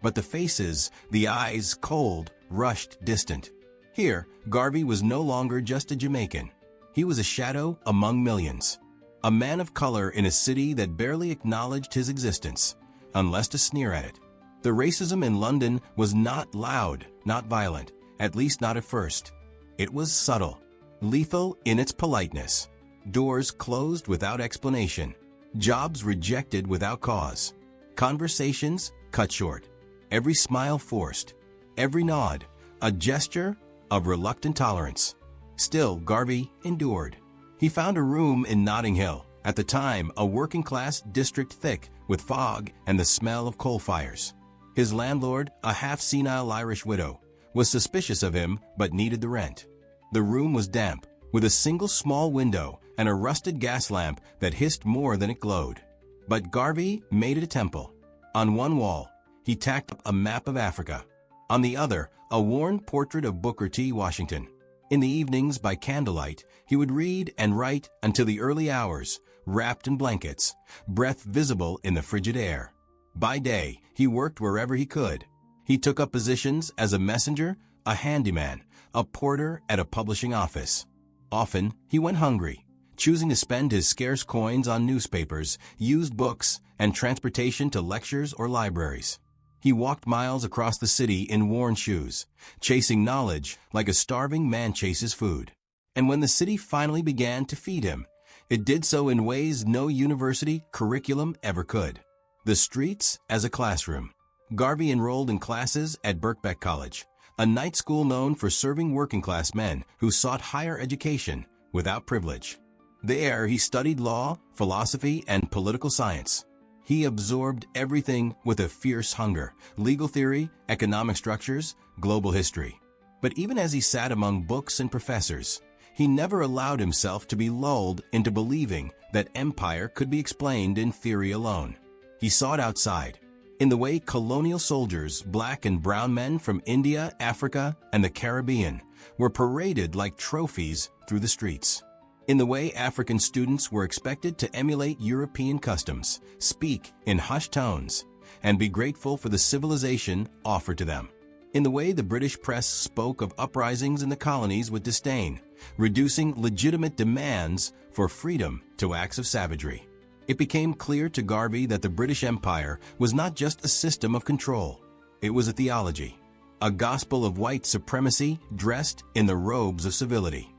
But the faces, the eyes cold, rushed distant. Here, Garvey was no longer just a Jamaican. He was a shadow among millions. A man of color in a city that barely acknowledged his existence, unless to sneer at it. The racism in London was not loud, not violent, at least not at first. It was subtle, lethal in its politeness. Doors closed without explanation. Jobs rejected without cause. Conversations cut short. Every smile forced. Every nod, a gesture of reluctant tolerance. Still, Garvey endured. He found a room in Notting Hill, at the time a working-class district thick with fog and the smell of coal fires. His landlord, a half-senile Irish widow, was suspicious of him but needed the rent. The room was damp, with a single small window and a rusted gas lamp that hissed more than it glowed. But Garvey made it a temple. On one wall, he tacked up a map of Africa. On the other, a worn portrait of Booker T. Washington. In the evenings, by candlelight, he would read and write until the early hours, wrapped in blankets, breath visible in the frigid air. By day, he worked wherever he could. He took up positions as a messenger, a handyman, a porter at a publishing office. Often, he went hungry, choosing to spend his scarce coins on newspapers, used books, and transportation to lectures or libraries. He walked miles across the city in worn shoes, chasing knowledge like a starving man chases food. And when the city finally began to feed him, it did so in ways no university curriculum ever could. The streets as a classroom. Garvey enrolled in classes at Birkbeck College, a night school known for serving working-class men who sought higher education without privilege. There, he studied law, philosophy, and political science. He absorbed everything with a fierce hunger: legal theory, economic structures, global history. But even as he sat among books and professors, he never allowed himself to be lulled into believing that empire could be explained in theory alone. He saw it outside, in the way colonial soldiers, black and brown men from India, Africa, and the Caribbean, were paraded like trophies through the streets. In the way African students were expected to emulate European customs, speak in hushed tones, and be grateful for the civilization offered to them. In the way the British press spoke of uprisings in the colonies with disdain, reducing legitimate demands for freedom to acts of savagery. It became clear to Garvey that the British Empire was not just a system of control. It was a theology, a gospel of white supremacy dressed in the robes of civility.